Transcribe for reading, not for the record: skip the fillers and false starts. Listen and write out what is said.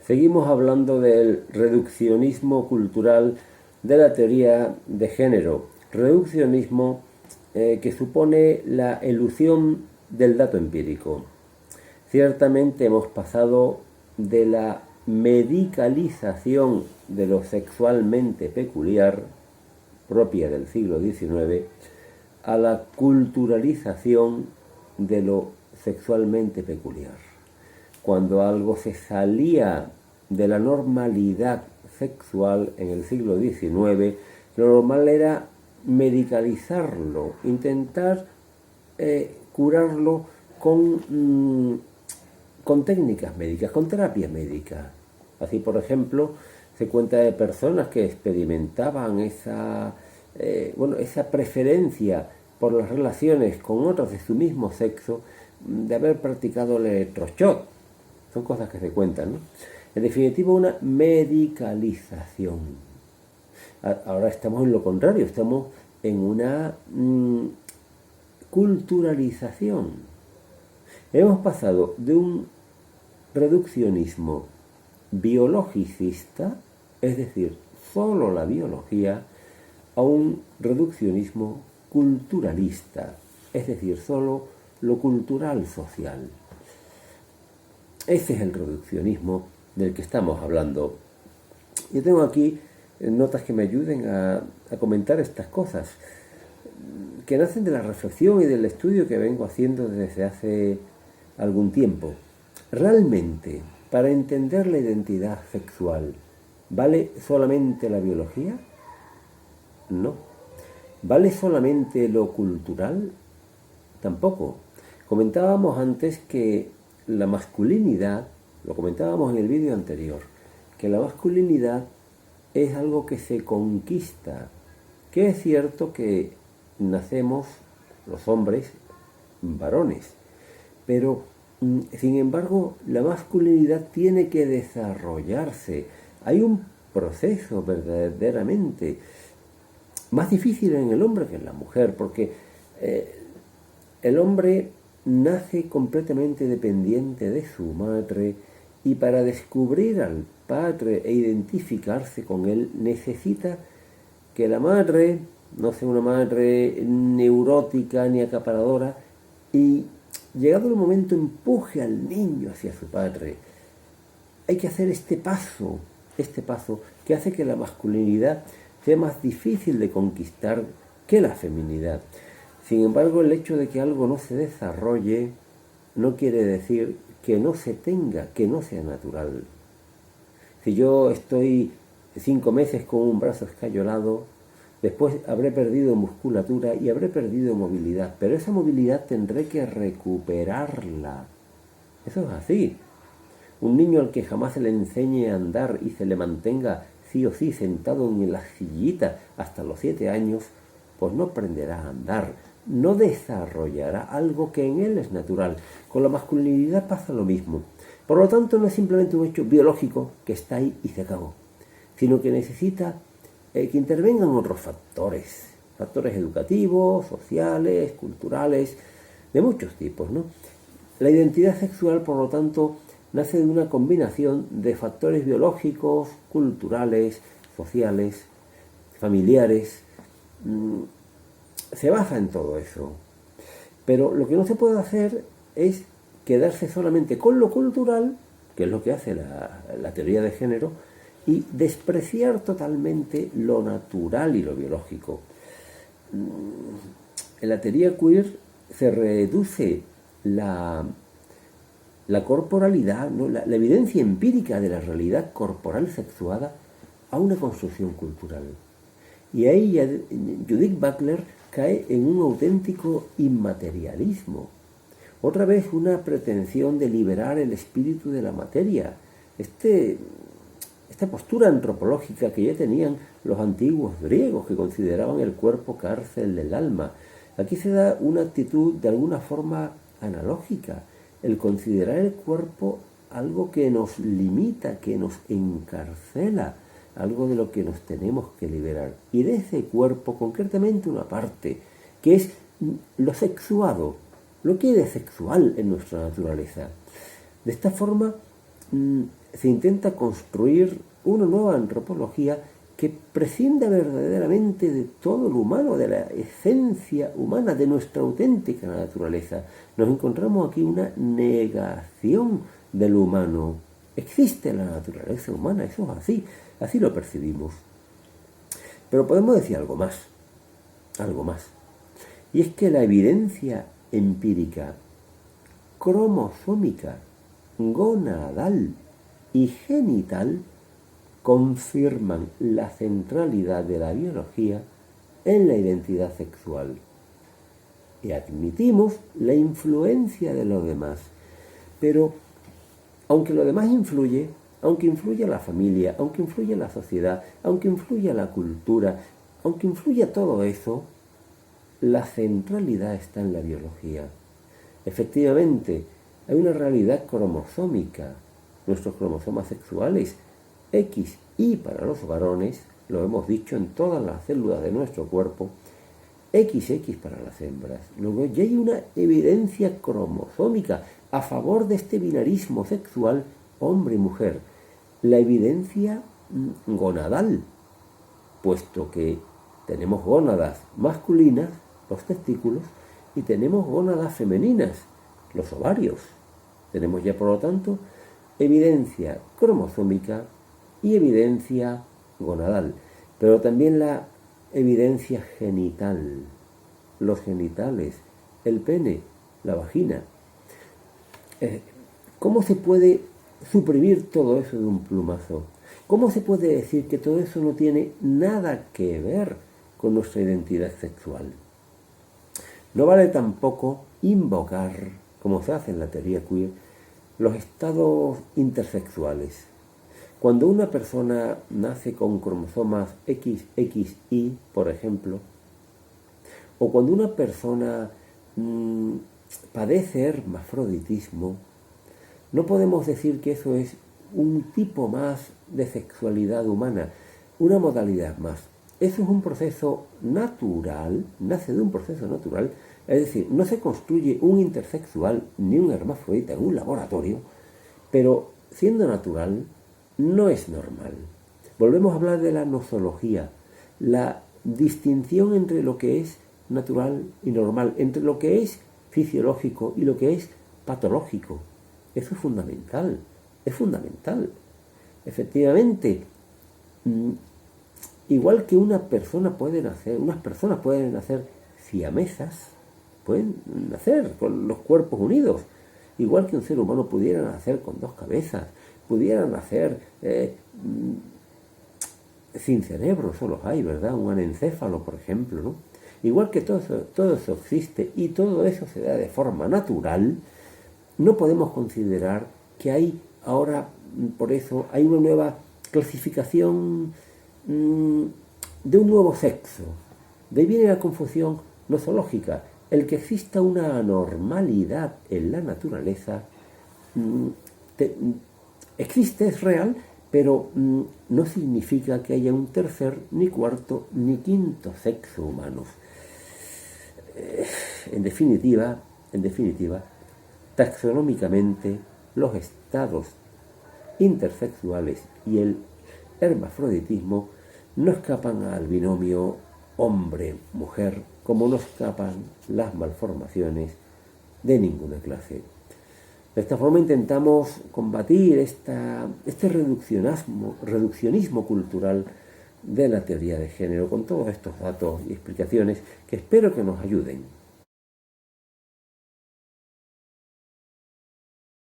Seguimos hablando del reduccionismo cultural de la teoría de género. Reduccionismo que supone la elusión del dato empírico. Ciertamente hemos pasado de la medicalización de lo sexualmente peculiar, propia del siglo XIX, a la culturalización de lo sexualmente peculiar. Cuando algo se salía de la normalidad sexual en el siglo XIX, lo normal era medicalizarlo, intentar curarlo con técnicas médicas, con terapia médica. Así, por ejemplo, se cuenta de personas que experimentaban esa preferencia por las relaciones con otros de su mismo sexo, de haber practicado el electroshock. Son cosas que se cuentan, ¿no? En definitiva, una medicalización. Ahora estamos en lo contrario, estamos en una culturalización. Hemos pasado de un reduccionismo biologicista, es decir, solo la biología, a un reduccionismo culturalista, es decir, solo lo cultural social. Ese es el reduccionismo del que estamos hablando. Yo tengo aquí notas que me ayuden a comentar estas cosas, que nacen de la reflexión y del estudio que vengo haciendo desde hace algún tiempo. Realmente, para entender la identidad sexual, ¿vale solamente la biología? No. ¿Vale solamente lo cultural? Tampoco. Comentábamos antes que la masculinidad, lo comentábamos en el vídeo anterior, que la masculinidad es algo que se conquista, que es cierto que nacemos los hombres varones, pero sin embargo la masculinidad tiene que desarrollarse. Hay un proceso verdaderamente más difícil en el hombre que en la mujer, porque el hombre nace completamente dependiente de su madre, y para descubrir al padre e identificarse con él necesita que la madre no sea una madre neurótica ni acaparadora, y llegado el momento empuje al niño hacia su padre. Hay que hacer este paso que hace que la masculinidad sea más difícil de conquistar que la feminidad. Sin embargo, el hecho de que algo no se desarrolle no quiere decir que no se tenga, que no sea natural. Si yo estoy 5 meses con un brazo escayolado, después habré perdido musculatura y habré perdido movilidad, pero esa movilidad tendré que recuperarla. Eso es así. Un niño al que jamás se le enseñe a andar y se le mantenga sí o sí sentado en la sillita hasta los 7 años, pues no aprenderá a andar, no desarrollará algo que en él es natural. Con la masculinidad pasa lo mismo. Por lo tanto, no es simplemente un hecho biológico que está ahí y se acabó, sino que necesita que intervengan otros factores educativos, sociales, culturales, de muchos tipos, ¿no? La identidad sexual, por lo tanto, nace de una combinación de factores biológicos, culturales, sociales, familiares. Se basa en todo eso. Pero lo que no se puede hacer es quedarse solamente con lo cultural, que es lo que hace la teoría de género, y despreciar totalmente lo natural y lo biológico. En la teoría queer se reduce la corporalidad, ¿no? la evidencia empírica de la realidad corporal sexuada a una construcción cultural. Y ahí Judith Butler cae en un auténtico inmaterialismo. Otra vez una pretensión de liberar el espíritu de la materia. Esta postura antropológica que ya tenían los antiguos griegos, que consideraban el cuerpo cárcel del alma. Aquí se da una actitud de alguna forma analógica, el considerar el cuerpo algo que nos limita, que nos encarcela, algo de lo que nos tenemos que liberar. Y de ese cuerpo, concretamente una parte, que es lo sexuado, lo que es sexual en nuestra naturaleza. De esta forma, se intenta construir una nueva antropología que prescinda verdaderamente de todo lo humano, de la esencia humana, de nuestra auténtica naturaleza. Nos encontramos aquí una negación de lo humano. Existe la naturaleza humana, eso es así, así lo percibimos. Pero podemos decir algo más. Y es que la evidencia empírica, cromosómica, gonadal y genital confirman la centralidad de la biología en la identidad sexual. Y admitimos la influencia de lo demás. Pero, aunque lo demás influye, aunque influya la familia, aunque influya la sociedad, aunque influya la cultura, aunque influya todo eso, la centralidad está en la biología. Efectivamente, hay una realidad cromosómica. Nuestros cromosomas sexuales, X y para los varones, lo hemos dicho en todas las células de nuestro cuerpo, XX para las hembras. Luego ya hay una evidencia cromosómica a favor de este binarismo sexual hombre y mujer. La evidencia gonadal, puesto que tenemos gónadas masculinas, los testículos, y tenemos gónadas femeninas, los ovarios. Tenemos ya, por lo tanto, evidencia cromosómica y evidencia gonadal, pero también la evidencia genital, los genitales, el pene, la vagina. ¿Cómo se puede suprimir todo eso de un plumazo? ¿Cómo se puede decir que todo eso no tiene nada que ver con nuestra identidad sexual? No vale tampoco invocar, como se hace en la teoría queer, los estados intersexuales. Cuando una persona nace con cromosomas XXY, por ejemplo, o cuando una persona padece hermafroditismo, no podemos decir que eso es un tipo más de sexualidad humana, una modalidad más. Eso es un proceso natural, nace de un proceso natural, es decir, no se construye un intersexual ni un hermafrodita en un laboratorio, pero siendo natural, no es normal. Volvemos a hablar de la nosología, la distinción entre lo que es natural y normal, entre lo que es fisiológico y lo que es patológico. Eso es fundamental, es fundamental. Efectivamente, igual que unas personas pueden nacer siamesas, pueden nacer con los cuerpos unidos, igual que un ser humano pudiera nacer con dos cabezas, pudiera nacer sin cerebro, solo hay, ¿verdad? Un anencéfalo, por ejemplo, ¿no? Igual que todo eso existe y todo eso se da de forma natural, no podemos considerar que hay ahora, por eso, hay una nueva clasificación de un nuevo sexo. De ahí viene la confusión nosológica. El que exista una anormalidad en la naturaleza existe, es real, pero no significa que haya un tercer, ni cuarto, ni quinto sexo humanos. En definitiva, taxonómicamente, los estados intersexuales y el hermafroditismo no escapan al binomio hombre-mujer, como no escapan las malformaciones de ninguna clase. De esta forma intentamos combatir este reduccionismo cultural de la teoría de género con todos estos datos y explicaciones que espero que nos ayuden.